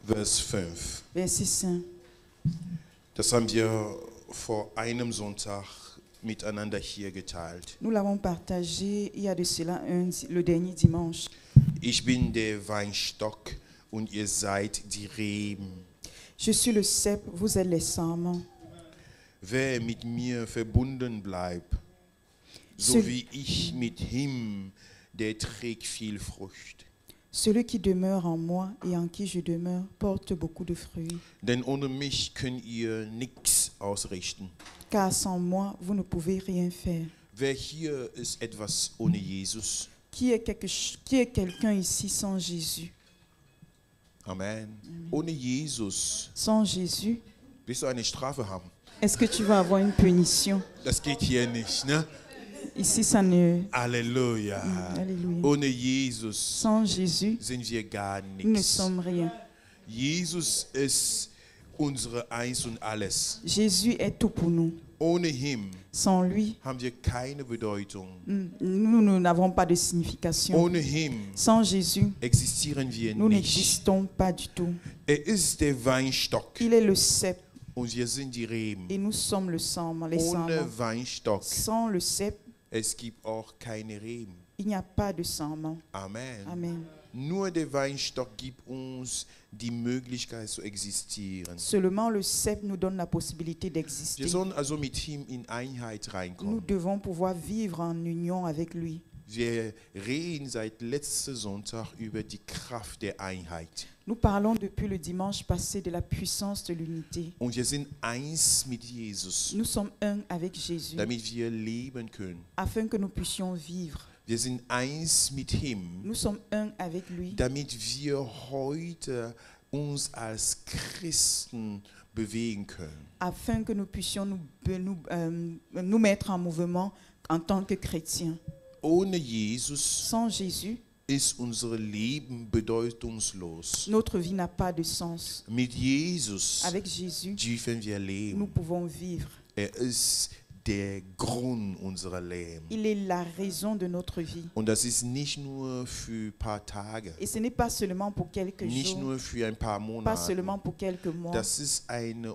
Vers 5. verset 5. Das haben wir vor einem Sonntag miteinander hier geteilt. Nous l'avons partagé il y a de cela le dernier dimanche. Ich bin der Weinstock und ihr seid die Reben. Je suis le cep, vous êtes les sarments. Wer mit mir verbunden bleibt, so Celui- wie ich mit ihm, der trägt viel Frucht. Celui qui demeure en moi et en qui je demeure porte beaucoup de fruits. Denn ohne mich könnt ihr nichts ausrichten. Car sans moi, vous ne pouvez rien faire. Wer hier ist etwas ohne Jesus? Qui est quelqu'un ici sans Jésus? Amen. Ohne Jesus Sans Jésus, wirst du eine Strafe haben. est-ce que tu vas avoir une punition? Das geht hier nicht, ne? Ici, ça ne... Halleluja. Alléluia. Ohne Jesus Sans Jésus, sind wir gar nous ne nichts. sommes rien. Jesus ist unsere Eins und Alles. Jésus est tout pour nous. Ohne ihn Sans lui, haben wir keine Bedeutung. nous n'avons pas de signification. Ohne ihn Sans Jésus, existieren wir nous nicht. n'existons pas du tout. Ist der Weinstock Il est le cep und wir sind die Reben. et nous sommes le sarment, les Ohne sarments. Weinstock, Sans le cep, es gibt auch keine Reben. il n'y a pas de sarment. Amen. Amen. Nur der Weinstock gibt uns die Möglichkeit zu existieren. Seulement le cep nous donne la possibilité d'exister. Wir sollen also mit ihm in Einheit Nous reinkommen. devons pouvoir vivre en union avec lui. Wir reden seit letzten Sonntag über die Kraft der Einheit. Nous parlons depuis le dimanche passé de la puissance de l'unité. Und wir sind eins mit Jesus, Nous sommes un avec Jésus damit wir leben können. afin que nous puissions vivre. Wir sind eins mit ihm, Nous sommes un avec lui damit wir heute uns als Christen bewegen können. afin que nous puissions nous mettre en mouvement en tant que chrétiens. Ohne Jesus Sans Jésus, ist unser Leben bedeutungslos. notre vie n'a pas de sens. Mit Jesus Avec Jésus, dürfen wir nous leben. pouvons vivre. Ist der Grund unserer Leben. Il est la raison de notre vie. Und das ist nicht nur für ein paar Tage, Et ce n'est pas seulement pour quelques nicht jours, nur für ein paar pas Monate. seulement pour quelques mois. Das ist ein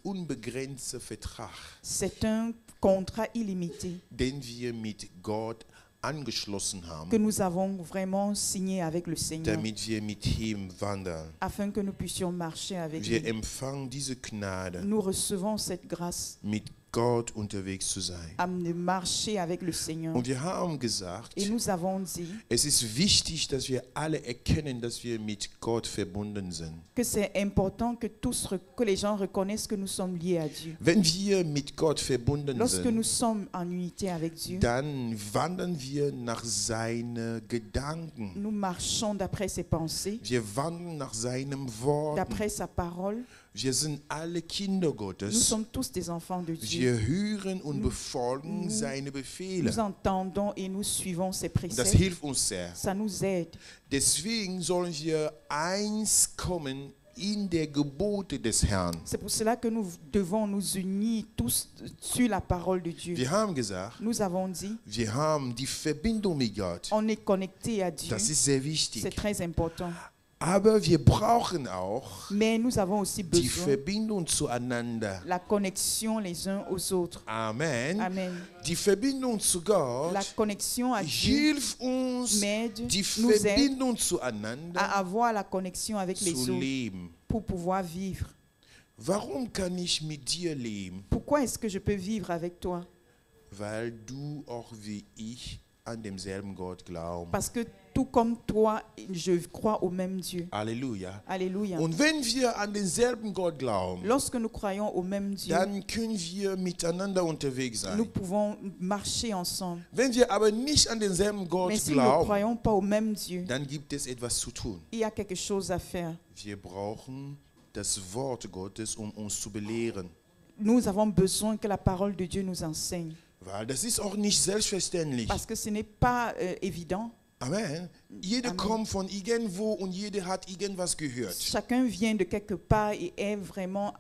unbegrenzter Vertrag, C'est un contrat illimité den wir mit Gott angeschlossen que haben, nous avons vraiment signé avec le Seigneur damit wir mit ihm wandern. afin que nous puissions marcher avec Wir lui. empfangen diese Gnade, Nous recevons cette grâce mit Gott unterwegs zu sein. de marcher avec le Seigneur. Und wir haben gesagt, Et nous avons dit es ist wichtig, dass wir alle erkennen, dass wir mit Gott verbunden sind. que c'est important que que les gens reconnaissent que nous sommes liés à Dieu. Wenn wir mit Gott verbunden Lorsque nous sind, sommes en unité avec Dieu, dann wandern wir nach seinen Gedanken. nous marchons d'après ses pensées, Wir wandern nach seinem Wort. d'après sa parole. Wir sind alle Kinder Nous Gottes. sommes tous des enfants de Dieu. Wir hören und befolgen seine Befehle. Nous entendons et nous suivons ses Das préceptes. hilft uns sehr. Ça nous aide. Deswegen sollen wir eins kommen in der Gebote des Herrn. C'est pour cela que nous devons nous unir tous sur la parole de Dieu. Wir haben gesagt, Nous avons dit, wir haben die Verbindung mit Gott. on est connecté à Dieu. Das ist sehr C'est wichtig. très important. Aber wir brauchen auch Mais nous avons aussi die besoin Verbindung zueinander. la connexion les uns aux autres. Amen. Amen. Die Verbindung zu Gott La connexion à Dieu hilft uns, m'aide, die nous aide Verbindung à zueinander avoir la connexion avec les zu autres leben. pour pouvoir vivre. Warum kann ich mit dir leben? Pourquoi est-ce que je peux vivre avec toi? Weil du auch wie ich an demselben Gott glaubst. Parce que tout comme toi, je crois au même Dieu. Halleluja. Alléluia. Und wenn wir an denselben Gott glauben, Lorsque nous croyons au même Dieu, dann können wir miteinander unterwegs nous sein. pouvons marcher ensemble. Wenn wir aber nicht an denselben Gott Mais si nous ne glauben, croyons pas au même Dieu, dann gibt es etwas zu tun. il y a quelque chose à faire. Wir brauchen das Wort Gottes, um uns zu belehren. Nous avons besoin que la parole de Dieu nous enseigne. Weil das ist auch nicht selbstverständlich. Parce que ce n'est pas évident. Amen. Jeder Amen. kommt von irgendwo und jeder hat irgendwas gehört. Chacun vient de quelque part et est vraiment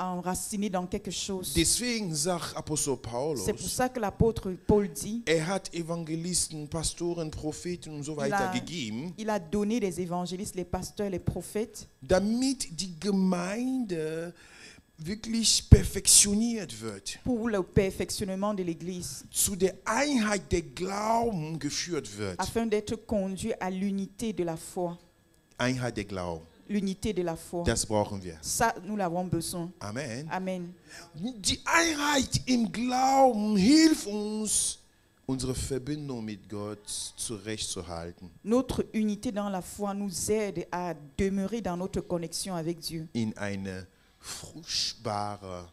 enraciné dans quelque chose. Deswegen sagt Apostel Paulus, C'est pour ça que l'apôtre Paul dit, hat Evangelisten, Pastoren, Propheten und so weiter gegeben, il a donné les évangélistes, les pasteurs, les prophètes, damit die Gemeinde wirklich perfektioniert wird, pour le perfectionnement de l'Église, zu der Einheit der Glauben geführt wird. afin d'être conduit à l'unité de la foi. Einheit der Glauben, L'unité de la foi. das brauchen wir. Ça, nous l'avons besoin. Amen. Amen. Die Einheit im Glauben hilft uns, unsere Verbindung mit Gott zurechtzuhalten. Notre unité dans la foi nous aide à demeurer dans notre connexion avec Dieu. In eine fruchtbare,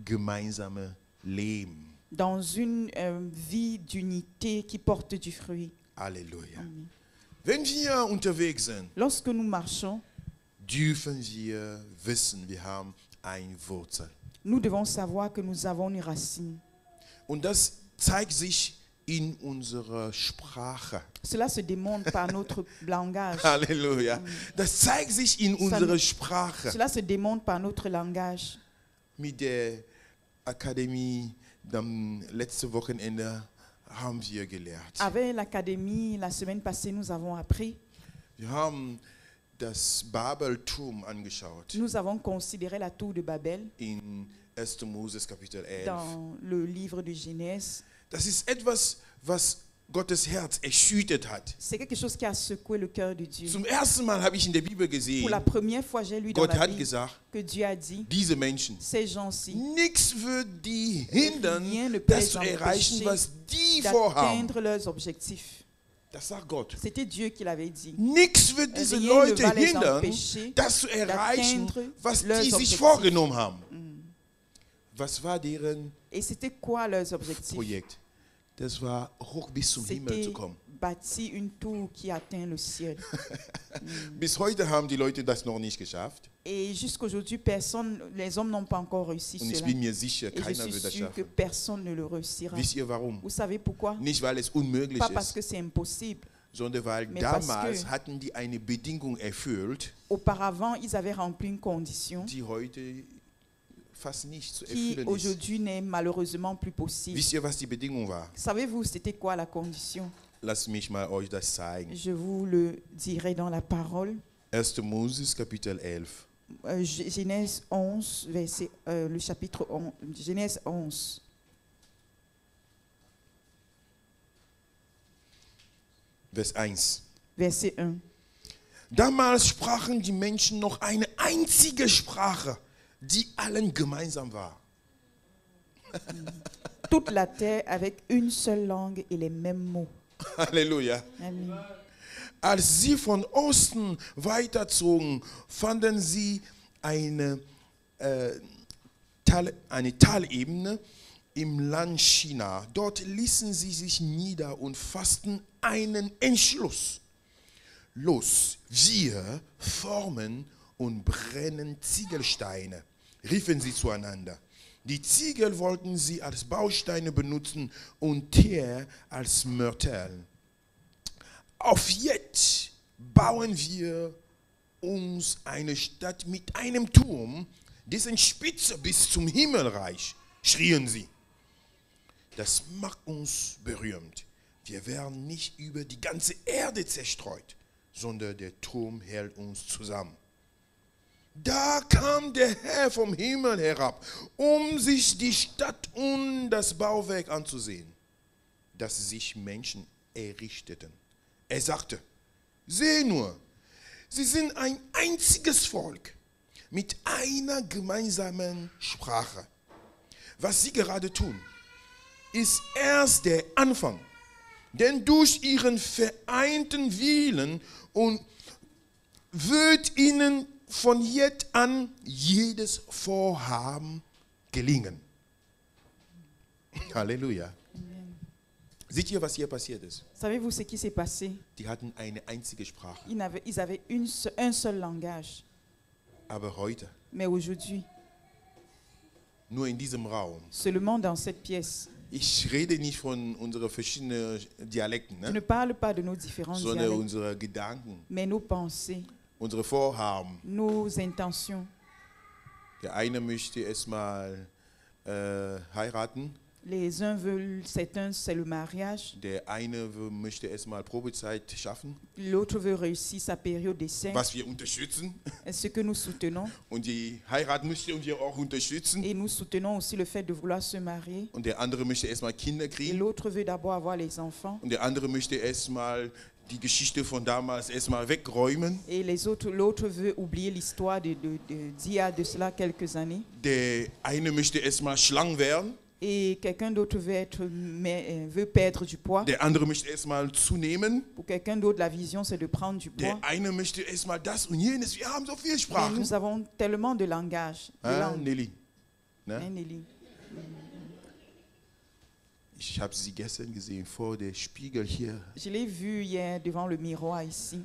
gemeinsame Leben. Dans une vie d'unité qui porte du fruit. Halleluja. Amen. Wenn wir unterwegs sind, Lorsque nous marchons, dürfen wir wissen, wir haben eine Wurzel. nous devons savoir que nous avons une racine. Und das zeigt sich in unserer Sprache. Cela se démontre par notre langage. Halleluja. Das zeigt sich in unserer Sprache. Cela se démontre par notre langage. Mit der Akademie, am letzten Wochenende haben wir gelernt. Avec l'académie, la semaine passée, nous avons appris. Wir haben das Babelturm angeschaut Nous avons considéré la tour de Babel in 1. Moses Kapitel 11. dans le livre de Genèse. Das ist etwas, was Gottes Herz erschüttert hat. C'est quelque chose qui a secoué le cœur de Dieu. Zum ersten Mal habe ich in der Bibel Pour gesehen, la première fois, j'ai lu dans Gott la hat Bible gesagt, que Dieu a dit, diese Menschen, ces gens-ci, nichts wird die hindern, rien ne peut das les zu erreichen, empêcher was die vorhaben. d'atteindre leurs objectifs. Das sagt Gott. C'était Dieu qui l'avait dit. Nichts wird diese Rien Leute ne va les hindern, empêcher das zu erreichen, d'atteindre was leurs die sich objectifs. vorgenommen haben. Was war deren Et c'était quoi leurs objectifs? Projekt? Das war, hoch bis zum Himmel C'était zu kommen. bâtir une tour qui atteint le ciel. Bis heute haben die Leute das noch nicht geschafft. Et jusqu'aujourd'hui, les hommes n'ont pas encore réussi Und ich cela. bin mir sicher, Et je keiner suis wird das sûr que schaffen. personne ne le réussira. Wisst ihr warum? Vous savez pourquoi? Nicht, weil es unmöglich Pas parce ist, que c'est impossible. sondern weil Mais parce damals que- hatten die eine Bedingung erfüllt, Auparavant, ils avaient rempli une condition die heute fast nicht zu qui erfüllen ist. aujourd'hui n'est malheureusement plus possible. Wisst ihr, was die Bedingung war? Savez-vous, c'était quoi la condition? Lasst mich mal euch das zeigen. Je vous le dirai dans la parole. 1. Moses Kapitel 11. Genèse 11, le chapitre 11, Genèse 11. Vers 1. Verset 1. Damals sprachen die Menschen noch eine einzige Sprache, die allen gemeinsam war. Toute la terre avec une seule langue et les mêmes mots. Halleluja. Amen. Als sie von Osten weiterzogen, fanden sie eine Talebene im Land China. Dort ließen sie sich nieder und fassten einen Entschluss. Los, wir formen und brennen Ziegelsteine, riefen sie zueinander. Die Ziegel wollten sie als Bausteine benutzen und Teer als Mörtel. Auf jetzt bauen wir uns eine Stadt mit einem Turm, dessen Spitze bis zum Himmel reicht, schrien sie. Das macht uns berühmt. Wir werden nicht über die ganze Erde zerstreut, sondern der Turm hält uns zusammen. Da kam der Herr vom Himmel herab, um sich die Stadt und das Bauwerk anzusehen, das sich Menschen errichteten. Er sagte, seht nur, sie sind ein einziges Volk mit einer gemeinsamen Sprache. Was sie gerade tun, ist erst der Anfang, denn durch ihren vereinten Willen und wird ihnen von jetzt an jedes Vorhaben gelingen. Halleluja. Seht ihr, was hier passiert ist? Savez-vous ce qui s'est passé? Die hatten eine einzige Sprache. Ils avaient un seul langage. Aber heute, Mais aujourd'hui, nur in diesem Raum, seulement dans cette pièce, ich rede nicht von unseren verschiedenen Dialekten, je ne ne? parle pas de nos différents Sondern dialectes, unsere Gedanken, mais nos pensées, unsere Vorhaben. nos intentions. Der eine möchte erstmal heiraten. Les uns veulent, c'est le mariage. Der eine möchte erstmal Probezeit schaffen, L'autre veut réussir sa période d'essai. was wir unterstützen. Ce que nous soutenons. Und die Heirat möchte wir auch unterstützen. Et nous soutenons aussi le fait de vouloir se marier. Und der andere möchte erstmal Kinder Et kriegen. l'autre veut d'abord avoir les enfants. Und der andere möchte erstmal die Geschichte von damals erstmal wegräumen. Et l'autre veut oublier l'histoire d'il y a de cela quelques années. Der eine möchte erstmal schlank werden. Et quelqu'un d'autre veut perdre du poids. Der andere möchte erstmal zunehmen. Pour quelqu'un d'autre, la vision, c'est de prendre du poids. Der eine möchte erstmal das und jenes. Wir haben so viele Mais Sprachen. nous avons tellement de langage, de langues. Nelly. Ne? Hein, Nelly? Ich habe sie gestern gesehen vor der Spiegel hier. Je l'ai vu hier devant le miroir ici.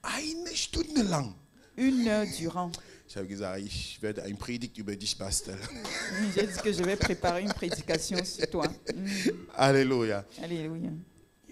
1 Stunde lang. 1 heure durant. Ich habe gesagt, ich werde eine Predigt über dich basteln. J'ai dit que je vais préparer une prédication sur toi. Halleluja. Alléluia.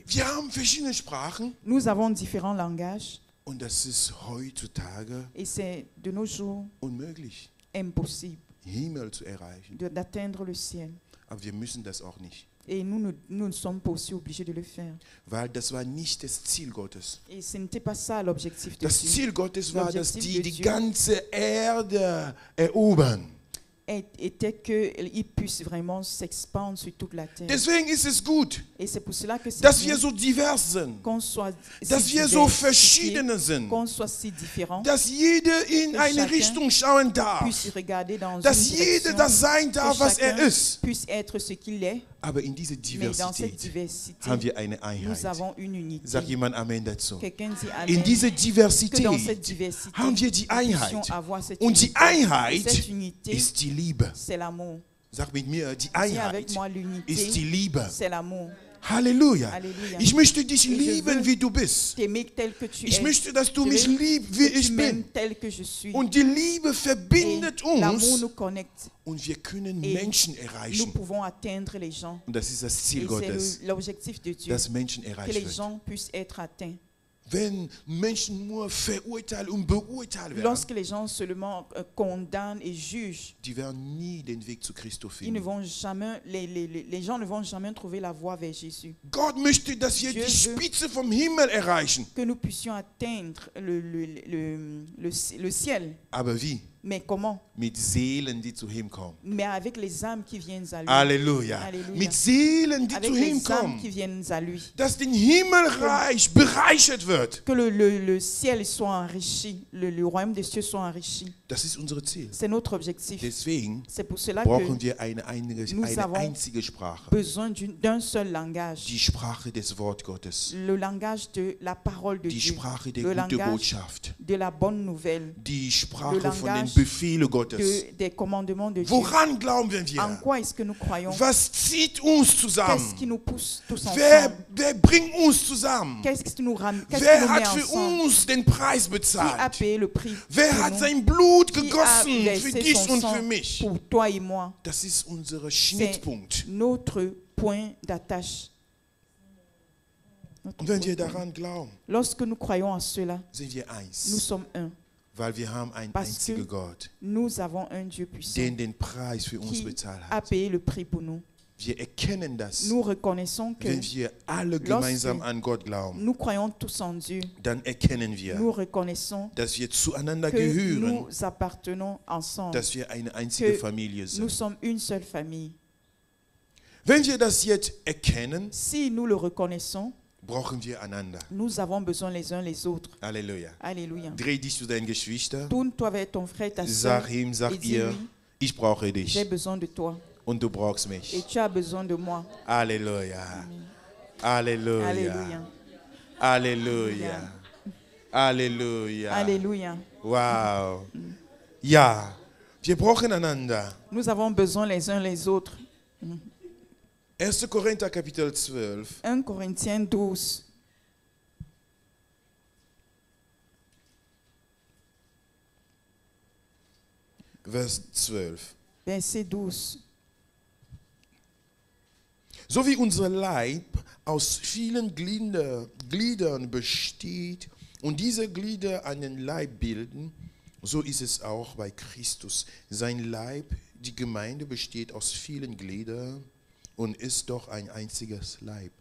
Wir haben verschiedene Sprachen Nous avons différents langages und das ist heutzutage et c'est de nos jours unmöglich, impossible Himmel zu erreichen. d'atteindre le ciel. Aber wir müssen das auch nicht, Et nous ne sommes pas aussi obligés de le faire. weil das war nicht das Ziel Gottes. Et ce n'était pas ça l'objectif de Das Dieu. Ziel Gottes war, dass L'objectif die de die Dieu ganze Erde erobern. Était qu'il puisse vraiment s'expandre sur toute la terre. Deswegen ist es gut, Et c'est pour cela que c'est dass bien wir so divers sind, qu'on soit dass si wir so diversifié, verschiedene sind, qu'on soit si différent, dass jeder in eine chacun Richtung schauen darf, puisse regarder dans une dass jeder direction, das sein darf, que was er chacun ist. puisse être ce qu'il est, Aber in dieser mais dans cette Diversität diversité, haben wir eine nous Einheit. avons une unité. Sag jemand Amen dazu. Quelqu'un dit In Amen. dieser Que dans cette Diversität diversité, haben wir die nous puissions Einheit. avoir cette Und die unité. Et Einheit cette unité, ist die Liebe. c'est l'amour. Sag mit mir, die Dis avec Einheit moi, l'unité, ist die Liebe. c'est l'amour. Halleluja. Halleluja. Ich möchte dich Et je lieben, veux wie du bist. T'aimer tel que tu Ich es. möchte, dass du Je mich veux liebst, wie que ich tu bin. m'aimes tel que je suis. Und die Liebe Et verbindet l'amour uns nous connecte. und wir können Et Menschen nous erreichen. pouvons atteindre les gens. Und das ist das Et Ziel Gottes, c'est l'objectif de Dieu. dass Menschen Que erreicht les werden. gens puissent être atteints. Wenn Menschen nur verurteilt und beurteilt werden, Lorsque les gens seulement condamnent et jugent, die werden nie den Weg zu Christus ils ne finden. vont jamais, les gens ne vont jamais trouver la voie vers Jésus. Gott möchte, dass wir Dieu die veut- Spitze vom Himmel erreichen. Que nous puissions atteindre le ciel. Aber wie? Mais comment? Mit Seelen, die zu ihm kommen. Mais avec les âmes qui viennent à lui. Halleluja. Alléluia. Mit Seelen, die Avec zu ihm les âmes kommen. qui viennent à lui. Dass den Himmelreich bereichert wird. Que le ciel soit enrichi, le royaume des cieux soit enrichi. Das ist unser Ziel. C'est notre objectif. Deswegen C'est pour cela brauchen que wir eine nous avons einzige Sprache. besoin d'un seul langage. Die Sprache des Wort Gottes. Le langage de la parole de Die Dieu. Sprache der Le guten langage Botschaft. de la bonne nouvelle. Die Sprache von den langage Befehlen Gottes. Des commandements de Dieu. Woran glauben En wir? quoi est-ce que nous croyons? Was zieht uns Qu'est-ce qui zusammen? nous pousse tous Wer ensemble? bringt uns zusammen? Qu'est-ce qui nous ramène? Qu'est-ce qui Wer nous met hat für ensemble? uns den Preis Qui a bezahlt? payé le prix Wer pour hat nous? sein Blut Qui a gegossen für versé dich son und sang für mich? pour toi et moi? Das ist unser C'est Schnittpunkt. notre point d'attache. Notre Und wenn point wir de- daran glauben, Lorsque nous croyons en cela, sind wir nous eins, sommes un. weil wir haben einen Parce einzigen que Gott, nous avons un Dieu puissant der den Preis für uns qui bezahlt a hat. payé le prix pour nous. Wir erkennen das, Nous reconnaissons que wenn wir alle gemeinsam an Gott glauben. nous croyons tous en Dieu. Dann erkennen wir, Nous reconnaissons dass wir zueinander que gehören, nous appartenons ensemble. dass wir eine einzige Que Familie Nous sind. sommes une seule famille. Wenn wir das jetzt erkennen, Si nous le reconnaissons, brauchen wir einander. nous avons besoin les uns les autres. Halleluja. Alléluia. Dreh dich zu deinen Geschwistern, Tourne-toi vers ton frère, ta soeur, sag ihm, et sag ihr, dis-lui, ich brauche j'ai dich besoin de toi und du brauchst et mich. tu as besoin de moi. Halleluja. Halleluja. Alléluia. Halleluja. Halleluja. Alléluia. Wow. Ja, wir brauchen einander. Nous avons besoin les uns les autres. 1. Korinther Kapitel 12, 1 Corinthiens 12, Vers 12. verset 12. So wie unser Leib aus vielen Gliedern besteht und diese Glieder einen Leib bilden, So ist es auch bei Christus. Sein Leib, die Gemeinde, besteht aus vielen Gliedern und ist doch ein einziges Leib.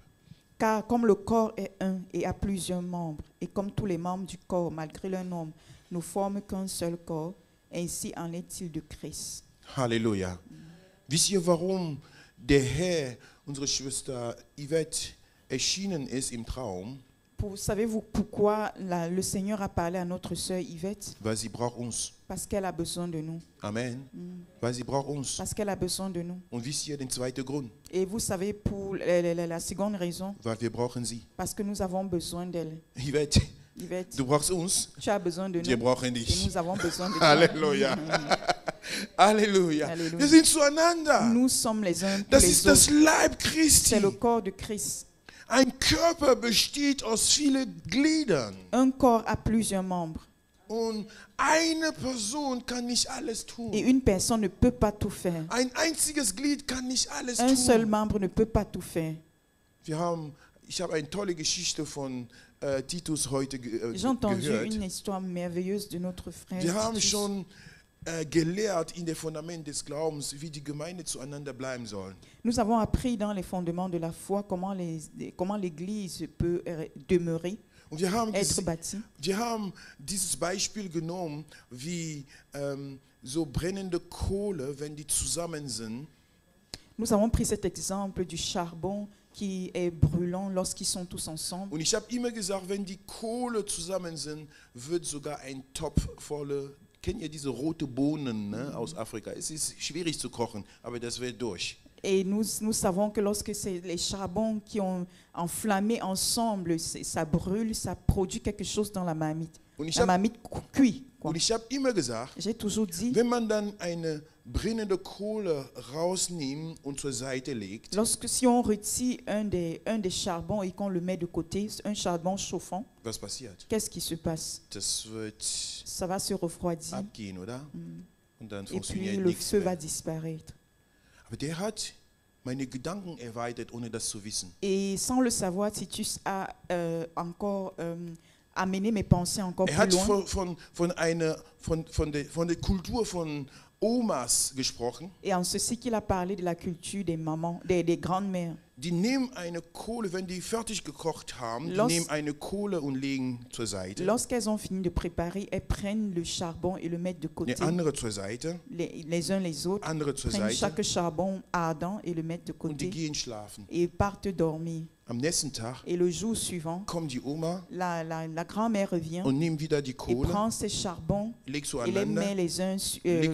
Car comme le corps est un et a plusieurs membres, et comme tous les membres du corps, malgré leur nombre, ne forment qu'un seul corps, ainsi en est-il de Christ. Halleluja. Wisst ihr, warum der Herr, unsere Schwester Yvette, erschienen ist im Traum? Savez-vous pourquoi le Seigneur a parlé à notre sœur Yvette? Weil sie braucht uns. Parce qu'elle a besoin de nous. Amen. Weil sie braucht uns. Parce qu'elle a besoin de nous. Und wisst ihr den zweiten Grund? Et vous savez, pour la seconde raison, Weil wir brauchen sie. parce que nous avons besoin d'elle. Yvette, Yvette, du brauchst uns, tu as besoin de wir nous. brauchen Et dich. nous avons besoin de toi. Halleluja. Halleluja. Halleluja. Wir sind zueinander. Nous sommes les uns pour Das les ist das autres. Leib Christi. C'est le corps de Christ. Ein Körper besteht aus vielen Gliedern. Un corps a plusieurs membres. Und eine Person kann nicht alles Et tun. une personne ne peut pas tout faire. Ein einziges Glied kann nicht alles Un seul tun. membre ne peut pas tout faire. Ich habe eine tolle Geschichte von Titus heute J'ai entendu gehört. une histoire merveilleuse de notre frère. Wir haben Titus. schon gelehrt in dem Fundament des Glaubens, wie die Gemeinde zueinander bleiben soll. Nous avons appris dans les fondements de la foi comment l'Église peut demeurer, Und wir haben, être bâtie. wir haben dieses Beispiel genommen, wie so brennende Kohle, wenn die zusammen sind, Nous avons pris cet exemple du charbon qui est brûlant lorsqu'ils sont tous ensemble. und ich habe immer gesagt, wenn die Kohle zusammen sind, wird sogar ein Topf voller, kennt ihr diese rote Bohnen, ne, aus Afrika? Es ist schwierig zu kochen, aber das wird durch. Et nous savons que lorsque c'est les charbons qui ont enflammé ensemble, ça brûle, ça produit quelque chose dans la marmite. Und ich La habe marmite cuit. Quoi. immer gesagt, J'ai toujours dit, wenn man dann eine brennende Kohle rausnimmt und zur Seite legt, si on retire un des charbons et qu'on le met de côté, un charbon chauffant, was passiert? qu'est-ce qui se passe? Das wird Ça va se refroidir abgehen, oder? Und dann et puis funktioniert le nichts feu va mehr. disparaître. Aber der hat meine Gedanken erweitert, ohne das zu wissen. Et sans le savoir, Titus a encore amené mes pensées encore Er plus hat loin. von der Kultur von Omas gesprochen. Et en ceci qu'il a parlé de la culture des mamans, des grandes-mères. Die nehmen eine Kohle, wenn die fertig gekocht haben, die Los- nehmen eine Kohle und legen zur Seite. Lorsqu'elles ont fini de préparer, elles prennent le charbon et le mettent de côté. Eine andere zur Seite, Les uns les autres andere zur prennent Seite chaque charbon ardent et le mettent de und die côté gehen schlafen. et partent dormir. Am nächsten Tag Et le jour suivant, kommt die Oma la grand-mère revient und nimmt wieder die et Kohle, prend ces charbons legt et les met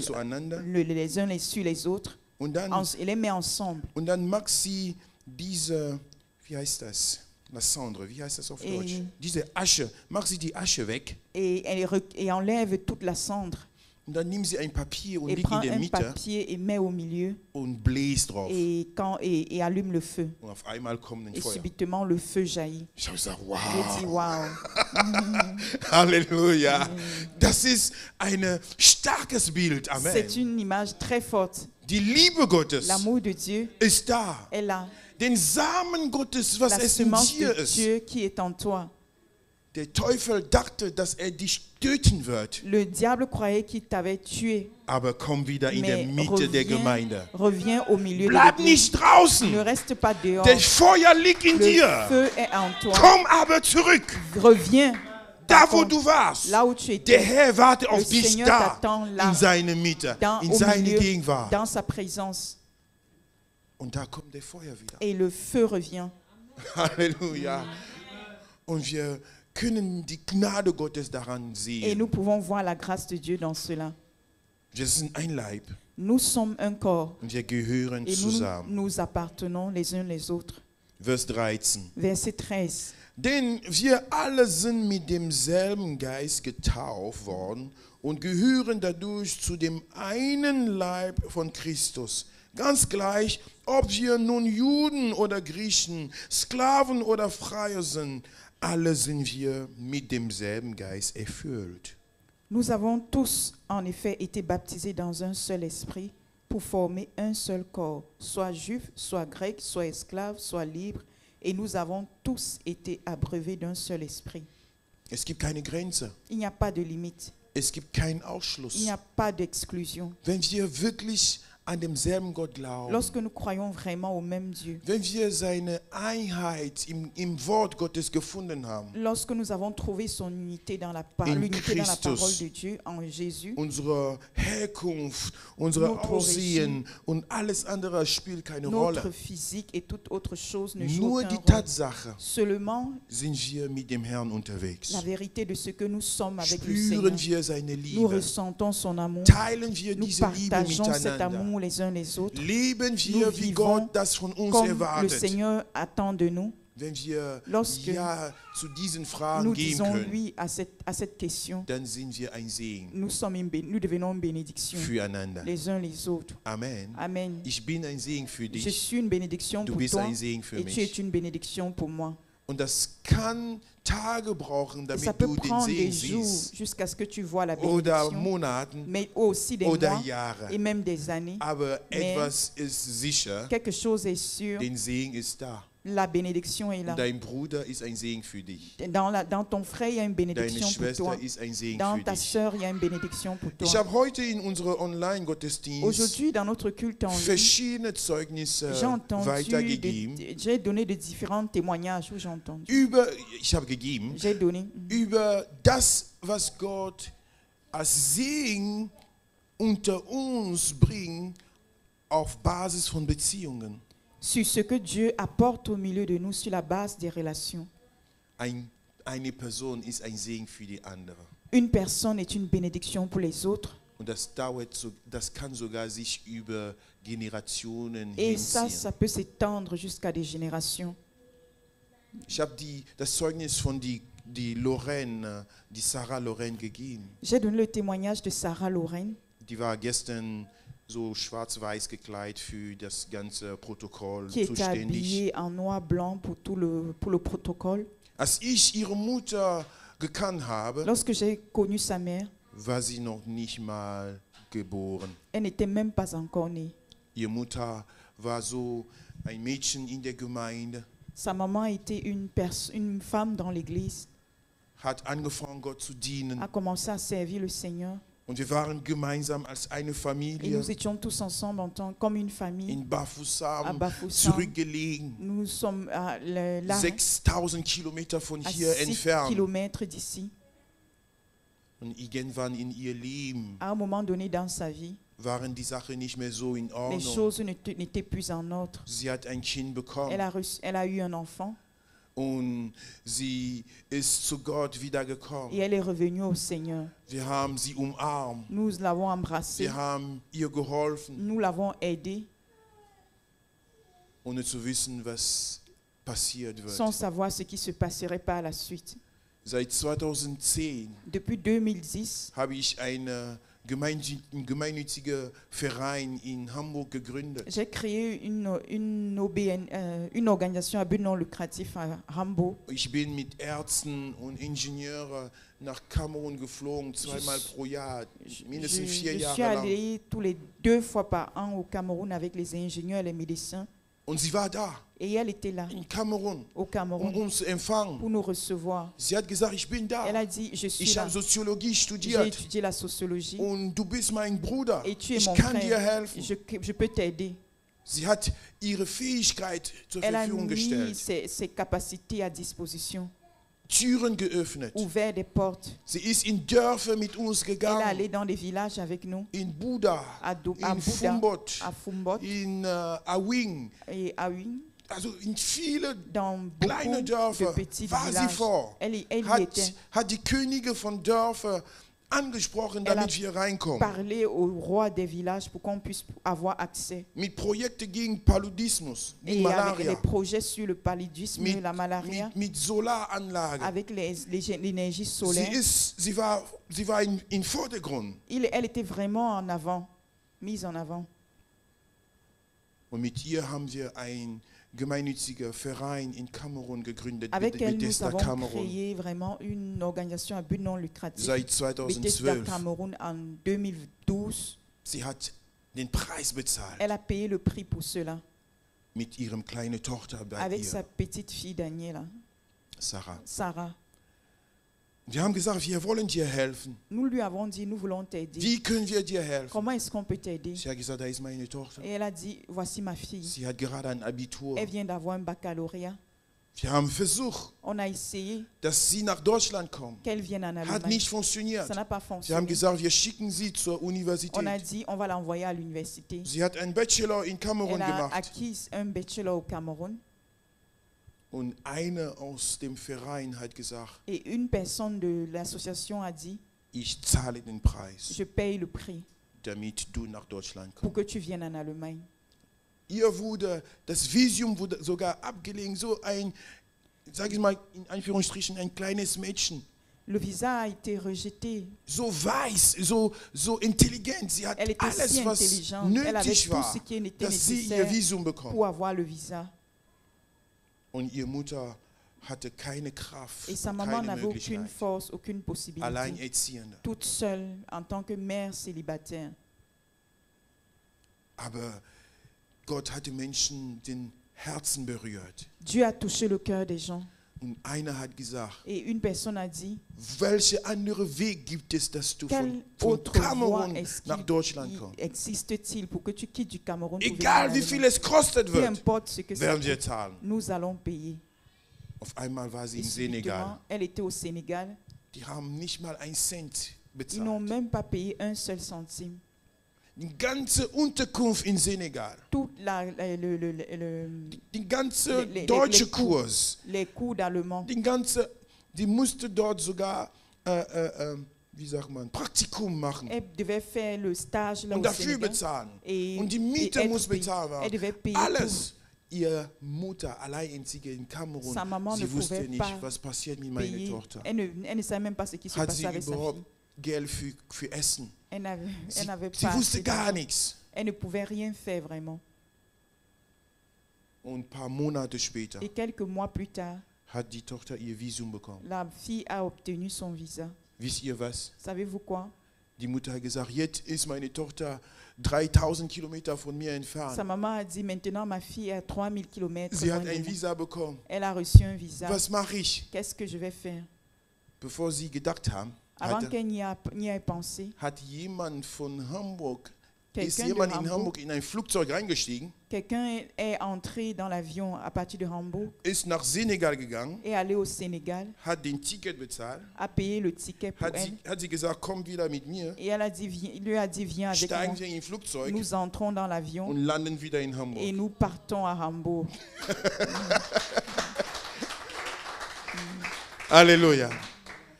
zueinander, les uns sur les autres, und dann, et les met ensemble. und dann macht sie diese, wie heißt das? La cendre, wie heißt das auf Deutsch? Diese Asche, macht sie die Asche weg Et elle enlève toute la cendre und dann nimmt sie ein Papier und et legt in prend der un Mitte papier et met au milieu und bläst drauf. et allume le feu. Und auf einmal kommt ein Et Feuer. subitement, le feu jaillit. Ich habe gesagt, J'ai dit, wow, waouh, Halleluja. Das ist ein starkes Bild. Amen. c'est une image très forte. Die Liebe Gottes L'amour de Dieu ist da. est là. Den Samen Gottes, was La es in semence dir de ist. Dieu qui est en toi. Der Teufel dachte, dass er dich töten wird, Le diable croyait qu'il t'avait tué, aber komm wieder in der mais Mitte der Gemeinde. reviens au milieu de Bleib l'église. nicht Ne draußen. reste pas dehors. Das Feuer liegt in Le dir. feu est en toi. Komm aber zurück, Reviens da wo du warst. là où tu Der étais, Herr wartet Le auf dich Seigneur da, t'attend là, in seine Mitte, in au seine milieu, Gegenwart. dans sa présence. Und da kommt der Feuer wieder. Et le feu revient. Halleluja. Und wir können die Gnade Gottes daran Et sehen. nous pouvons voir la grâce de Dieu dans cela. Wir sind ein Leib Nous sommes un corps und wir gehören et nous zusammen. nous appartenons les uns les autres. Vers 13. Verset 13. Denn wir alle sind mit demselben Geist getauft worden und gehören dadurch zu dem einen Leib von Christus. Ganz gleich, ob wir nun Juden oder Griechen, Sklaven oder Freie sind, alle sind wir mit demselben Geist erfüllt. Nous avons tous, en effet, été baptisés dans un seul esprit pour former un seul corps, soit juif, soit grec, soit esclave, soit libre, et nous avons tous été abreuvés d'un seul esprit. Es gibt keine Grenze. Il n'y a pas de limite. Es gibt keinen Il Ausschluss. n'y a pas d'exclusion. Wenn wir wirklich an demselben Gott glauben, Lorsque nous croyons vraiment au même Dieu, wenn wir seine Einheit im Wort Gottes gefunden haben, lorsque nous avons trouvé son unité dans In l'unité dans la Christus. parole de Dieu, en Jésus, unsere Herkunft, unser Notre Aussehen und alles andere spielt keine Rolle. notre physique et toute autre chose ne joue Nur aucun die rôle. Tatsache, Seulement sind wir mit dem Herrn unterwegs. la vérité de ce que nous sommes avec le Spüren Seigneur. wir seine Nous Liebe. ressentons son amour. Teilen wir Nous diese Liebe partageons cet miteinander. amour les uns les autres. Leben Nous wir, wie vivons Gott das von uns comme le erwartet. Seigneur attend de nous. Wenn wir Lorsque Ja zu diesen Fragen Nous gehen disons können, oui à cette question. dann sind wir ein Segen Nous devenons une bénédiction füreinander. les uns les autres. Amen. Amen. Ich bin ein Segen für Je dich suis une bénédiction Du pour bist toi ein Segen für et tu es mich. une bénédiction pour moi. Und das kann Tage brauchen, Et damit ça peut du den prendre Segen des jours siehst. jusqu'à ce que tu vois la Oder bénédiction, Monaten mais aussi des oder mois Jahre. et même des années. Aber Mais etwas ist sicher, quelque chose est sûr, den Segen ist da. la bénédiction est là. Und dein Bruder ist ein Segen für dich. Dans ton frère, il y a une Deine bénédiction pour toi. Schwester ist ein Segen Dans für ta dich. sœur, il y a une bénédiction pour Ich toi. habe heute in unserem Online-Gottesdienst Aujourd'hui, dans notre culte en ligne, verschiedene Zeugnisse j'ai entendu, weitergegeben. j'ai donné de différents témoignages où j'ai entendu. Ich habe gegeben, J'ai donné über das, was Gott als Segen unter uns bringt, auf Basis von Beziehungen. sur ce que Dieu apporte au milieu de nous sur la base des relations. Eine Person ist ein Segen für die andere. Une personne est une bénédiction pour les autres. Und das kann sogar sich über Generationen Et ça hinziehen. peut s'étendre jusqu'à des générations. Ich habe das Zeugnis von die Lorraine, die Sarah Lorraine gegeben. J'ai donné le témoignage de Sarah Lorraine. Die war gestern so schwarz-weiß gekleidet für das ganze Protokoll Qui était zuständig. habillée en noir-blanc pour le protocole. Als ich ihre Mutter gekannt habe, Lorsque j'ai connu sa mère, war sie noch nicht mal geboren. elle n'était même pas encore née. Ihre Mutter war so ein Mädchen in der Gemeinde, Sa maman était une femme dans l'église, hat angefangen, Gott zu dienen. a commencé à servir le Seigneur. Und wir waren gemeinsam als eine Et Familie nous étions tous ensemble comme une famille in à Bafoussam Bafoussam. zurückgelegen. Nous sommes là, 6000 Kilometer von à hier 6 entfernt. kilomètres d'ici. Und irgendwann in ihr Leben À un moment donné dans sa vie, waren die Sachen nicht mehr so in les Ordnung. choses n'étaient plus en ordre. Sie hat ein Kind bekommen Elle a eu un enfant und sie ist zu Gott wiedergekommen. et elle est revenue au Seigneur. Wir haben sie umarmt. Nous l'avons embrassée, Wir haben ihr geholfen, nous l'avons aidée ohne zu wissen, was passiert sans wird. savoir ce qui se passerait par la suite. Seit 2010 Depuis 2010, habe ich einen gemeinnützigen Verein in Hamburg gegründet. j'ai créé une organisation à but non lucratif à Hambourg. Ich bin mit Ärzten und Ingenieuren nach Kamerun geflogen, zweimal pro Jahr, mindestens 4 Je suis Jahre lang. allé tous les 2 fois par an au Cameroun avec les ingénieurs et les médecins. Und sie war da, Et elle était là, in Kamerun, au Cameroun, uns zu empfangen. pour nous recevoir. Sie hat gesagt, ich bin da. Elle a dit, je suis Ich là. habe Soziologie J'ai studiert. étudié la sociologie Und du bist mein Bruder. et tu es Ich mon kann dir frère. helfen. Je peux t'aider. Sie hat ihre Fähigkeit zur Elle a Verfügung mis gestellt. ses capacités à disposition, Türen geöffnet. ouvert des portes. Sie ist in Dörfer mit uns Elle est gegangen. allée dans des villages avec nous, In Buda, à in Bouda, Fumbot, à Fumbot in Awing. et à Wing, Also in viele dans beaucoup kleine Dörfer de petits war sie villages. vor. Elle y était. Hat die Könige von Dörfern angesprochen, Elle a damit wir reinkommen. Parler au roi des villages pour qu'on puisse avoir accès. Mit Projekten gegen Paludismus, gegen Et avec Malaria, les projets sur le paludisme et la malaria, mit Solaranlagen. avec l'énergie solaire, Sie war im Vordergrund. elle était vraiment en avant, mise en avant. Und mit ihr haben wir ein gemeinnütziger Verein in Kamerun gegründet, Avec elle, nous Bethesda avons Kamerun, créé vraiment une organisation à but non lucratif, seit Bethesda 2012. Cameroun, en 2012. Sie hat den Preis bezahlt Elle a payé le prix pour cela, mit ihrem kleinen Tochter bei avec ihr, sa petite fille Daniela, Sarah. Sarah. Wir haben gesagt, wir wollen dir helfen. Nous lui avons dit, nous voulons t'aider. Wie können wir dir helfen? Comment est-ce qu'on peut t'aider? Sie hat gesagt, da ist meine Tochter. Et elle a dit, voici ma fille. Sie hat gerade ein Abitur. Elle vient d'avoir un baccalauréat. Wir haben versucht, On a essayé dass sie nach Deutschland kommt. qu'elle vienne en Hat Allemagne. nicht funktioniert. Ça n'a pas Sie haben fonctionné. gesagt, wir schicken sie zur On a Universität. dit, on va l'envoyer à l'université. Sie hat einen Bachelor in Kamerun Elle a gemacht. acquis un bachelor au Cameroun. Und eine aus dem Verein hat gesagt, Et une personne de l'association a dit, ich zahle den Preis, je paye le prix damit du nach Deutschland pour kommst. que tu viennes en Allemagne. Ihr wurde, das Visum wurde sogar abgelehnt, so ein, sag ich mal, in Anführungsstrichen, ein kleines Mädchen. Le visa a été rejeté. So weiß, so intelligent. Sie hat Elle était alles, si was intelligente. Elle avait nötig tout war, ce qui était dass sie ihr nécessaire Visum bekommt. pour avoir le visa. Und ihre Mutter hatte keine Kraft, Et sa maman keine n'avait aucune Möglichkeit. force, aucune possibilité. Alleinerziehende. Toute seule en tant que mère célibataire. Aber Gott hatte Menschen den Herzen berührt. Dieu a touché le cœur des gens. Und einer hat gesagt, Et une personne a dit, welche andere Weg gibt es, dass du quelle von autre voie Kamerun est-ce nach Deutschland qu'il kommst? existe-t-il pour que tu quittes du Cameroun pour venir Egal en wie viel Allemagne? es kostet Peu wird, importe ce que ça werden wir coûte, zahlen. nous allons payer. Auf einmal war sie Et im Senegal. subitement, elle était au Sénégal. Die haben nicht mal einen Cent Ils n'ont bezahlt. même pas payé un seul centime. Die ganze Unterkunft in Senegal, Toute die ganze les deutsche coûts. Kurs, les cours d'allemand. die musste dort sogar, wie sagt man, Praktikum machen Elle devait faire le stage là und au dafür Sénégal. bezahlen. Et, Und die et Miete être muss payée. bezahlt Elle werden. devait payer Alles. Ihre Mutter, alleinerziehende in Kamerun, Sa maman ne sie wusste pouvait nicht, pas was passiert mit tout meiner payer. Tochter. Elle ne savait même pas ce qui se Hat sie passait avec sa fille. überhaupt Geld für Essen? Elle n'avait Sie pas wusste assez gar d'argent. nichts. Elle ne pouvait rien faire vraiment. Und ein paar Monate später Et quelques mois plus tard, hat die Tochter ihr Visum bekommen. la fille a obtenu son visa. Wisst ihr was? Savez-vous quoi? Die Mutter hat gesagt, jetzt ist meine Tochter 3000 Kilometer von mir Sa entfernt. maman a dit, maintenant ma fille est à 3000 km. Sie hat ein Visa bekommen. Elle a reçu un visa. Was mache ich? Qu'est-ce que je vais faire? Bevor sie gedacht haben, Avant qu'elle n'y ait pensé, hat jemand von Hamburg, ist quelqu'un de jemand in Hambourg, Hamburg in ein Flugzeug reingestiegen, quelqu'un est entré dans l'avion à partir de Hambourg, ist nach Senegal gegangen, est allé au Sénégal, hat den Ticket bezahlt, a payé le ticket pour elle. hat sie gesagt, komm wieder mit mir, Et elle a dit, il lui a dit, viens avec moi. steigen wir in ein Flugzeug Nous entrons dans l'avion und landen wieder in et Hamburg. nous partons à Hambourg. Halleluja.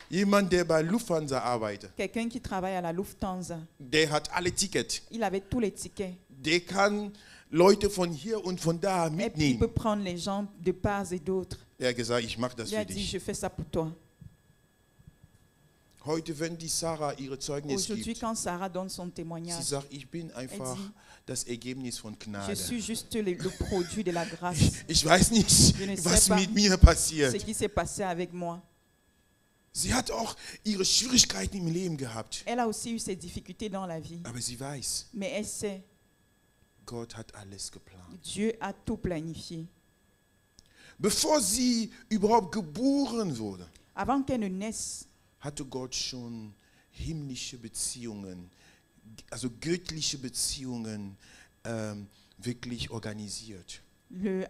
Jemand, der bei Lufthansa arbeitet, Quelqu'un qui travaille à la Lufthansa, der hat alle Tickets. il avait tous les tickets. Der kann Leute von hier und von da Et puis, il mitnehmen. peut prendre les gens de part et d'autre. Er hat gesagt, ich mache das Il a für dit, dich. je fais ça pour toi. Heute, wenn die Sarah ihre Zeugnis Aujourd'hui, gibt, quand Sarah donne son sie témoignage, sagt, ich bin einfach dit, das Ergebnis von je Gnade. suis juste le produit de la grâce. Ich weiß nicht, Je ne sais was pas mit mir Ce passiert. qui s'est passé avec moi. Sie hat auch ihre Schwierigkeiten im Leben gehabt. Elle a aussi eu ses difficultés dans la vie. Aber sie weiß, Mais elle sait, Gott hat alles geplant. Dieu a tout planifié. Bevor sie überhaupt geboren wurde, Avant qu'elle ne naisse, hatte Gott schon himmlische Beziehungen, also göttliche Beziehungen wirklich organisiert.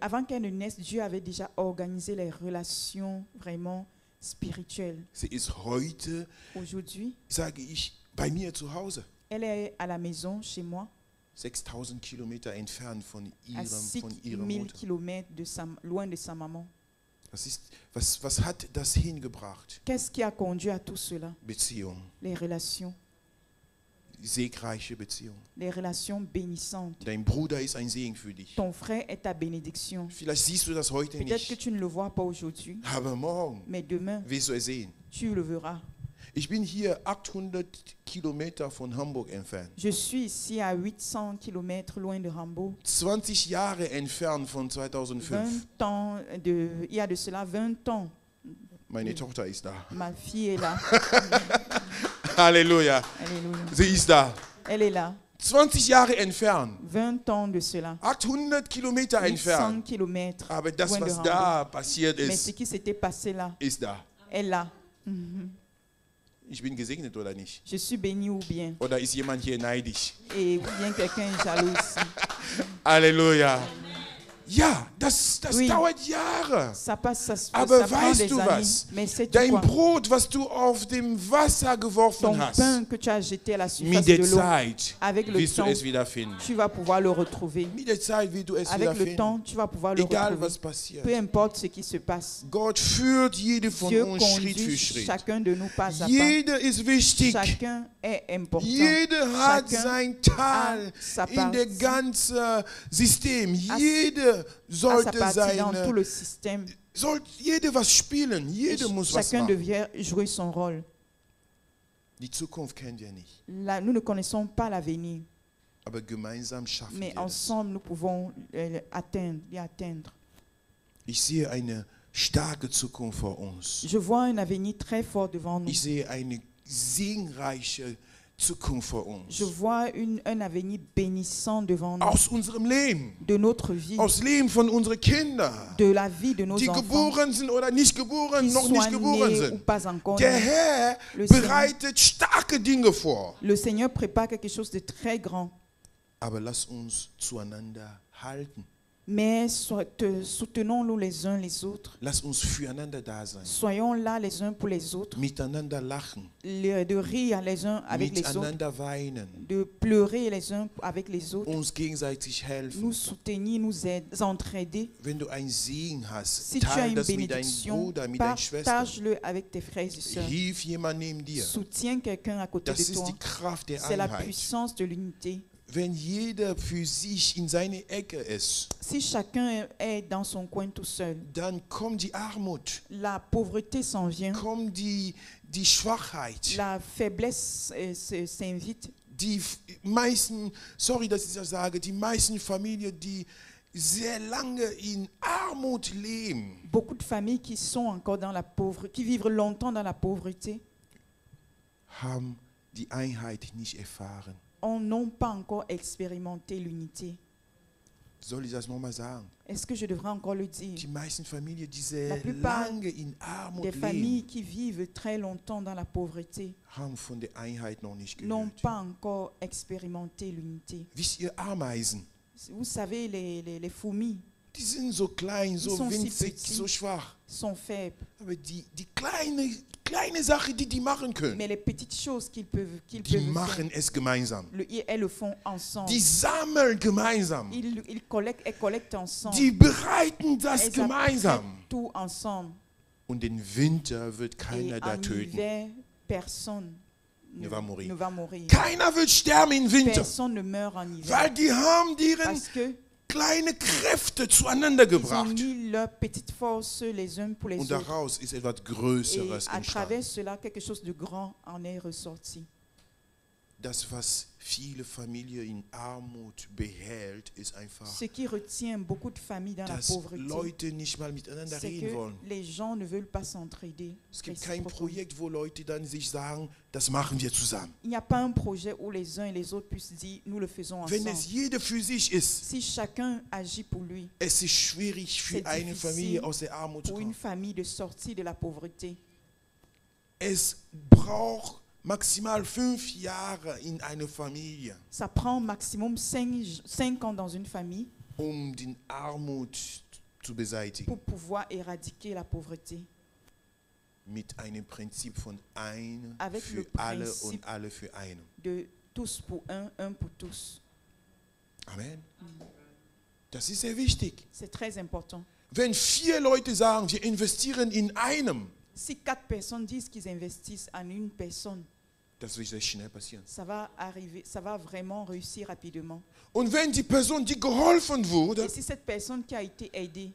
Avant qu'elle ne naisse, Dieu avait déjà organisé les relations vraiment spirituelles. Sie ist heute, Aujourd'hui, sage ich, bei mir zu Hause. elle est à la maison, chez moi, 6000 Kilometer entfernt von à ihrer 6000 Mutter. km loin de sa maman. Was hat das hingebracht? Qu'est-ce qui a conduit à tout cela? Beziehung, Les relations segreiche Beziehung. bénissantes. Dein Bruder ist ein Segen für dich. Ton frère est ta bénédiction. Vielleicht siehst du das heute Peut-être que nicht, tu ne le vois pas aujourd'hui, aber morgen mais demain, wirst du es sehen. tu le verras. Ich bin hier 800 Kilometer von Hamburg entfernt. Je suis ici à 800 km loin de Hambourg. 20 Jahre entfernt von 2005. 20 ans il y a de cela 20 ans. Meine Tochter ist da. Ma fille est là. Halleluja. Alléluia. Sie ist da. Elle est là. 20 Jahre entfernt. 20 ans de cela. 800 Kilometer 800 entfernt. km. Aber das, loin de was Hambourg. da passiert Mais ce ist, qui s'était passé là, ist da. est là. Ich bin gesegnet oder nicht? Je suis béni ou bien. Oder ist jemand hier neidisch? Et ou bien quelqu'un est jaloux ici. Halleluja. Ja, das Oui. dauert Jahre. Ça passe, ça Aber prend weißt des du années. was? Mais c'est Dein quoi? Brot, was du auf dem Wasser geworfen Ton hast, pain que tu as jeté à la surface mit de der l'eau, Zeit avec le wirst du temps, es wiederfinden. tu vas pouvoir le retrouver. Mit der Zeit wirst du es Avec le wiederfinden. temps, tu vas pouvoir le Egal was retrouver. passiert. Peu importe ce qui se passe. Gott führt jede von Dieu uns Schritt für conduit Schritt. chacun de nous pas à pas. Jeder ist wichtig. Chacun est important. Jeder hat Chacun sein Teil sa in der partie. ganzen System. A- Jeder À sa sollte partie dans tout seine, le système. jeder was spielen. Et Jeder muss was chacun machen. devient jouer son rôle. Die Zukunft kennen wir nicht. Là, nous ne connaissons pas l'avenir, Aber gemeinsam schaffen mais wir das. ensemble, nous pouvons l'y atteindre. Ich sehe eine starke Zukunft vor uns. Je vois un avenir très fort devant nous. Ich sehe eine segenreiche Zukunft vor Je uns. vois un avenir bénissant devant nous, Aus unserem Leben. de notre vie, Aus Leben von unseren Kindern. de la vie de nos Die enfants, geboren sind oder nicht geboren, qui noch nicht soient geboren nés ou sind. pas encore Der nés. Herr Le Seigneur. bereitet starke Dinge vor. Le Seigneur prépare quelque chose de très grand. Aber lass uns zueinander halten. Mais soutenons-nous les uns les autres. Lass uns füreinander da sein. Soyons là les uns pour les autres. Miteinander lachen. De rire les uns avec les autres. Miteinander weinen. De pleurer les uns avec les autres. Uns gegenseitig helfen. Nous soutenir, nous entraider. Wenn du einen Segen hast, Si tu as teile une das mit deinem bénédiction, Bruder, mit deinen Schwestern. partage-le avec tes frères et sœurs. Hilf jemand neben dir. Soutiens quelqu'un à côté Das de ist toi. die Kraft der C'est la Einheit. puissance de l'unité. Wenn jeder für sich in seine Ecke ist, Si chacun est dans son coin tout seul, dann kommt die Armut, la pauvreté s'en vient, kommt die Schwachheit. la faiblesse s'invite. Die meisten, sorry, dass ich das sage, die meisten Familien, die sehr lange in Armut leben, Beaucoup de familles qui sont encore dans la pauvreté, qui vivent longtemps dans la pauvreté, haben die Einheit nicht erfahren. n'ont pas encore expérimenté l'unité. Soll ich das nochmal sagen? Est-ce que je devrais encore le dire? Die meisten Familien, die La sehr plupart lange in Armut Des leben, familles qui vivent très longtemps dans la pauvreté haben von der Einheit noch nicht n'ont gehört. pas encore expérimenté l'unité. Wisst ihr, Ameisen, Vous savez, les fourmis die sind so klein, so sont si winzig, petits. so schwach. sont faibles, Aber die kleine Sache, die machen können, mais les petites choses qu'ils peuvent die faire, machen es gemeinsam. elles le font ensemble. Die sammeln gemeinsam. Ils collectent ensemble. Die bereiten das Elles gemeinsam. apprennent tout ensemble. Und den Winter wird Et keiner da en töten. hiver, personne Ne va mourir. ne va mourir. Keiner wird sterben im Winter, Personne ne meurt en hiver. weil die haben deren Parce que kleine Kräfte zueinander ils ont gebracht. mis leurs petites forces les uns pour les Und autres. daraus ist etwas Et Größeres à travers entstanden. cela, quelque chose de grand en est ressorti. Das, was viele Familien in Armut behält, ist einfach, Ce qui retient beaucoup de familles dans la dass pauvreté, Leute nicht mal miteinander c'est reden que wollen. les gens ne veulent pas s'entraider. Es gibt kein réciproquement. Projekt, wo Leute dann sich sagen, das machen wir zusammen. Il n'y a pas un projet où les uns et les autres puissent dire nous le faisons Wenn ensemble. es jeder für sich ist, Si chacun agit pour lui, es ist schwierig für C'est eine difficile Familie aus der Armut zu pour une kommen. famille de sortir de la pauvreté, Es braucht maximal 5 Jahre in einer Familie, ça prend maximum 5 ans dans une famille die Armut zu beseitigen. pour pouvoir éradiquer la pauvreté. Mit einem Prinzip von einem Avec für le alle Prinzip und alle für einen. De tous pour un pour tous. Amen. Das ist sehr wichtig. C'est très important. Wenn 4 Leute sagen, wir investieren in einem, Si 4 personnes disent qu'ils investissent en une personne, das wird sehr schnell passieren. ça va arriver, ça va vraiment réussir rapidement. Und wenn die Person, die geholfen wurde, Et si cette personne qui a été aidée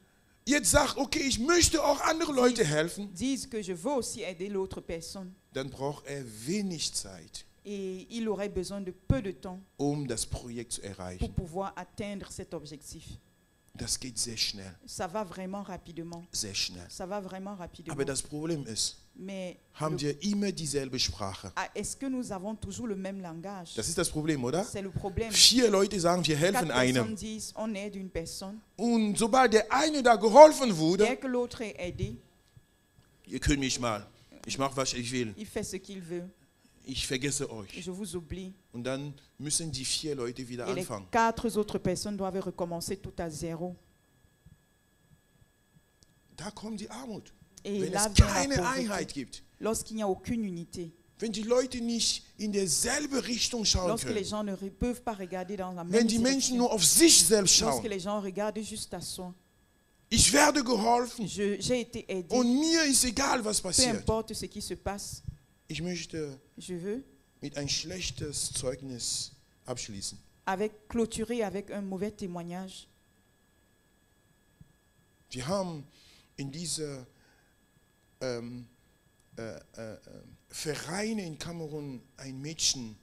jetzt sagt, okay, ich möchte auch andere Leute helfen, dit que je veux aussi aider l'autre personne, dann braucht er wenig Zeit, et il aurait besoin de peu de temps das Projekt zu pour erreichen. pouvoir atteindre cet objectif. Das geht sehr schnell, Ça va vraiment rapidement. sehr schnell. Ça va vraiment rapidement. Aber das Problem ist, Mais haben wir immer dieselbe Sprache. est-ce que nous avons toujours le même langage? Das ist das Problem, oder? C'est le problème. 4 Leute sagen, wir 4 helfen personnes einem. disent on aide une personne. Und sobald der eine da geholfen wurde, Dès que l'autre est aidé, ihr könnt mich mal. Ich mache, was ich will. Il fait ce qu'il veut. Ich vergesse Et euch. je vous oublie. Und dann müssen die 4 Leute wieder Et les anfangen. 4 autres personnes doivent recommencer tout à zéro. Da kommt die Armut. Et Wenn là es vient la keine pauvreté. Einheit gibt. Lorsqu'il n'y a aucune unité. Wenn die Leute nicht in derselbe Richtung schauen Lorsque les können. gens ne peuvent pas regarder dans la même Wenn die Menschen direction. nur auf sich selbst Lorsque schauen. les gens regardent juste à soi. Ich werde geholfen. J'ai été aidé. Und mir ist egal, was Peu passiert. importe ce qui se passe. Ich möchte Je veux mit ein schlechtes Zeugnis abschließen. clôturer avec un mauvais témoignage. Wir haben in diese Vereine in Kamerun ein Mädchen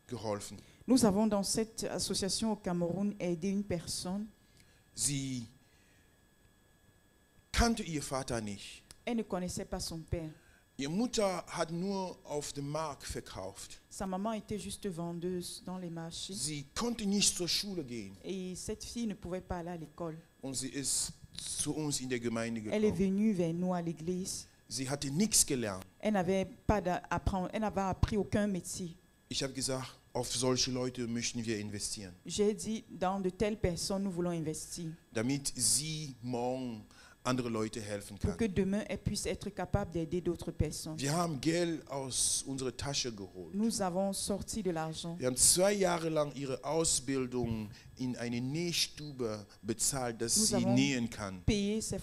geholfen. Nous avons dans cette association au Cameroun aidé une personne. Sie kannte ihr Vater nicht. Elle ne connaissait pas son père. Ihre Mutter hat nur auf dem Markt verkauft. Sa maman était juste vendeuse dans les marchés. Sie konnte nicht zur Schule gehen Et cette fille ne pouvait pas aller à l'école. und sie ist zu uns in der Gemeinde Elle est gekommen. venue vers nous à l'église. Sie hatte nichts gelernt. Elle n'avait appris aucun métier. Ich habe gesagt, auf solche Leute möchten wir investieren, J'ai dit, dans de telles personnes, nous voulons investir. damit sie morgen andere Leute helfen Pour kann. que demain, elle puisse être capable d'aider d'autres personnes. Wir haben Geld aus unserer Tasche geholt. Nous avons sorti de l'argent. Wir haben 2 Jahre lang ihre Ausbildung in eine Nähstube bezahlt, dass Nous sie avons nähen kann. Payé sa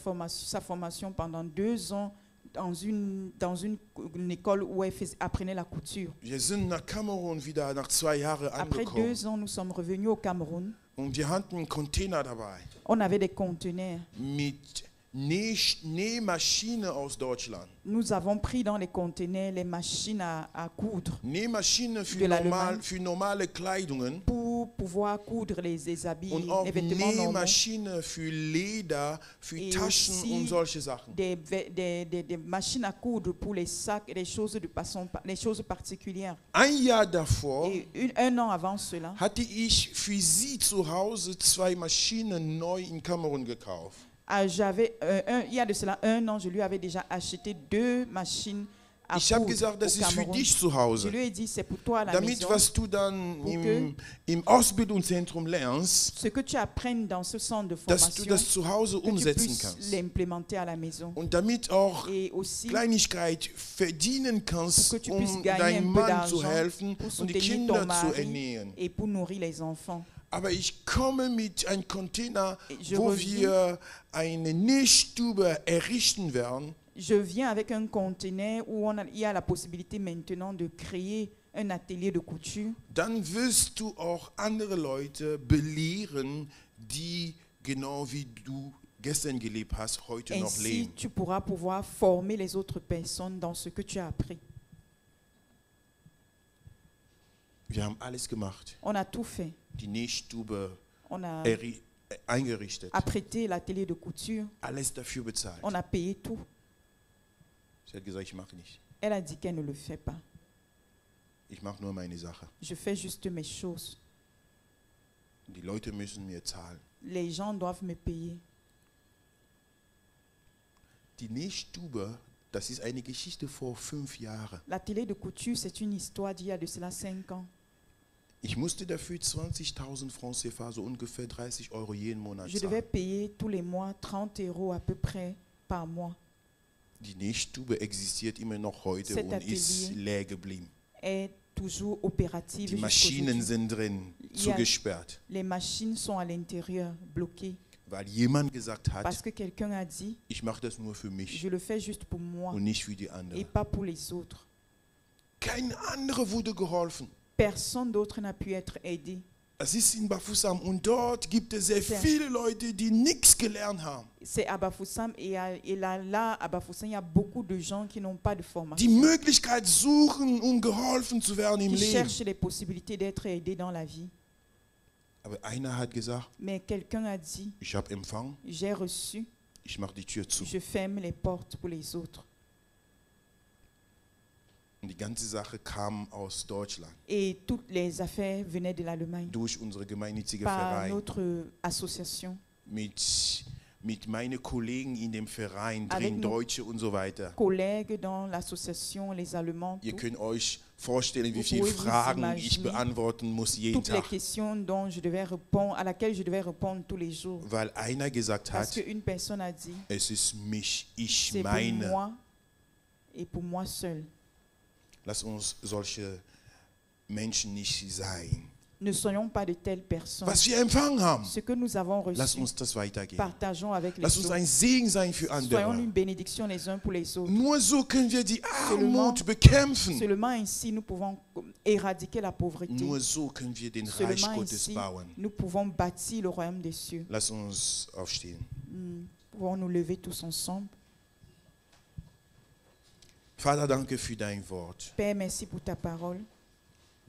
formation pendant 2 ans dans une école où elle apprenait la couture. Wir sind nach Kamerun wieder nach 2 Jahren Après angekommen 2 ans, nous sommes revenus au Cameroun. und wir hatten einen Container dabei On avait des conteneurs. mit Nähmaschine aus Deutschland. Nous avons pris dans les conteneurs les machines à coudre Nähmaschine De l'Allemagne. für normale Kleidungen pour pouvoir coudre les habits, und auch les vêtements normaux. Nähmaschine für Leder, für Et Taschen aussi und solche Sachen. Des machines à coudre pour les sacs et les choses les choses particulières. Ein Jahr davor Et un an avant cela, hatte ich für sie zu Hause 2 Maschinen neu in Kamerun gekauft. il y a de cela 1 an, je lui avais déjà acheté 2 machines à Ich habe coudre gesagt, das au ist für Cameroun. dich zu Je Hause. lui ai dit, c'est pour toi à la Damit, maison. was du dann Pour im Ausbildungszentrum lernst, Ce que tu apprennes dans ce centre de dass du formation, das zu Hause que tu umsetzen puisses kannst. l'implémenter à la maison. Und damit auch Et aussi, Kleinigkeit verdienen pour kannst, que tu puisses gagner deinem un peu Mann zu d'argent helfen pour und die soutenir Kinder ton zu mari ernähren. et pour nourrir les enfants. Aber ich komme mit einem Container, Je wo reviens. wir eine Nähstube errichten werden. Je viens avec un conteneur où il y a la possibilité maintenant de créer un atelier de couture. Dann wirst du auch andere Leute belehren, die genau wie du gestern gelebt hast, heute noch Ainsi, leben. tu pourras pouvoir former les autres personnes dans ce que tu as appris. Wir haben alles gemacht. On a tout fait. Die Nähstube On a eingerichtet. apprêté l'atelier de couture. Alles dafür bezahlt. On a payé tout. Sie hat gesagt, ich mache nicht. Elle a dit qu'elle ne le fait pas. Ich mache nur meine Sache. Je fais juste mes choses. Die Leute müssen mir zahlen. Les gens doivent me payer. Die Nähstube, das ist eine Geschichte vor 5 Jahren. L'atelier de couture, c'est une histoire d'il y a de cela 5 ans. Ich musste dafür 20.000 Francs CFA, so ungefähr 30 € jeden Monat Je devais zahlen. payer tous les mois 30 € à peu près par mois. Die Nähstube existiert immer noch heute Cet und ist Atelier leer geblieben. Est toujours opérative. Die jusqu'aujourd'hui. Maschinen sind drin, Ja. zugesperrt, Les machines sont à l'intérieur, bloquées. weil jemand gesagt Parce hat, que quelqu'un a dit, ich mache das nur für mich je le fais juste pour moi und nicht für die et anderen. pas pour les autres. Kein anderer wurde geholfen. Personne d'autre n'a pu être aidé. Es ist in Bafoussam und dort gibt es sehr Ja. viele Leute, die nichts gelernt haben. C'est à Bafoussam et là, à Bafoussam, il y a beaucoup de gens qui n'ont pas de Die formation, Möglichkeit suchen, um geholfen zu werden im qui Leben. cherchent les possibilités d'être aidés dans la vie. Aber einer hat gesagt, Mais quelqu'un a dit, ich habe empfangen, j'ai reçu, ich mache die Tür zu. je ferme les portes pour les autres. Und die ganze Sache kam aus Deutschland, Et toutes les affaires venaient de l'Allemagne durch unsere gemeinnützige par Verein notre association mit mit meinen Kollegen in dem Verein Avec drin, nos- Deutsche und so weiter. Collègues dans l'association, les Allemands, Ihr tout- könnt euch vorstellen, wie Vous viele pouvez vous Fragen ich imaginer beantworten muss jeden toutes les Tag. questions dont je devais répondre, à laquelle je devais répondre tous les jours. Weil einer gesagt Parce hat, qu'une personne a dit, es ist mich, ich c'est pour meine. moi et pour moi seul. Lass uns solche Menschen nicht sein. Ne soyons pas de telles personnes. Was wir empfangen haben, Ce que nous avons lass reçu, uns das weitergeben. partageons avec les Lass uns autres. ein Segen sein für Soyons andere. une bénédiction les uns pour les autres. Nur so können wir die Seulement- Armut bekämpfen. Seulement ainsi, nous pouvons éradiquer la pauvreté. Nur so können wir den Reich Seulement Gottes ainsi, bauen. nous pouvons bâtir le royaume des cieux. Lass uns aufstehen. Pouvons nous lever tous ensemble. Vater, danke für dein Wort. Père, merci pour ta parole.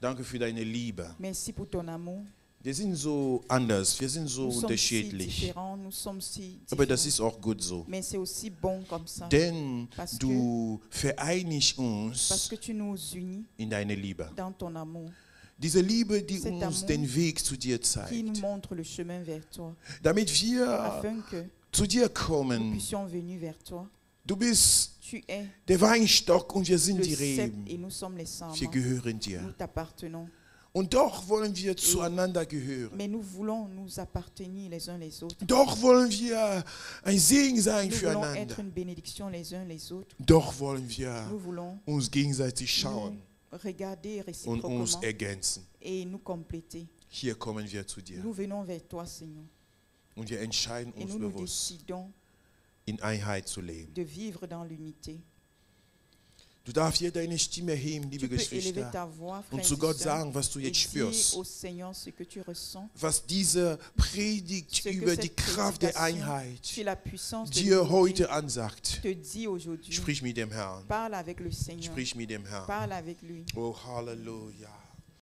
Danke für deine Liebe. Merci pour ton amour. Wir sind so anders, wir sind so Nous sommes si unterschiedlich. différents, nous sommes si Aber das différents. ist auch gut so. Mais c'est aussi bon comme ça. Denn Parce du vereinigst Parce uns que tu nous unis in deine Liebe. dans ton amour, Diese Liebe, die Cet uns amour den Weg zu dir qui zeigt. nous montre le chemin vers toi, Damit wir afin que zu dir nous kommen. puissions venir vers toi. Du bist Tu es der Weinstock und wir sind le die cep Reben. et nous sommes les sarments. Wir gehören Nous dir. t'appartenons. Und doch wollen wir zueinander gehören. Mais nous voulons nous appartenir les uns les autres. Doch wollen wir ein Segen sein Nous voulons füreinander. être une bénédiction les uns les autres. Doch wollen wir Nous voulons uns gegenseitig nous schauen regarder und réciproquement uns ergänzen. et nous compléter. Hier kommen wir zu dir. Nous venons vers toi, Seigneur, Und wir entscheiden et uns nous nous bewusst, décidons in Einheit zu leben. de vivre dans l'unité. Du darfst hier deine Stimme heben, Tu liebe peux élever Geschwister, ta voix, frère und et zu Gott sœur, sagen, was du et jetzt dire spürst. au Seigneur ce que tu ressens, Was diese Predigt ce que über die cette Kraft der prédication Einheit sur la puissance de dir l'unité heute ansagt. te dit aujourd'hui. Sprich mit dem Herrn. Parle avec le Seigneur, Sprich mit dem Herrn. parle avec lui. Oh, Halleluja.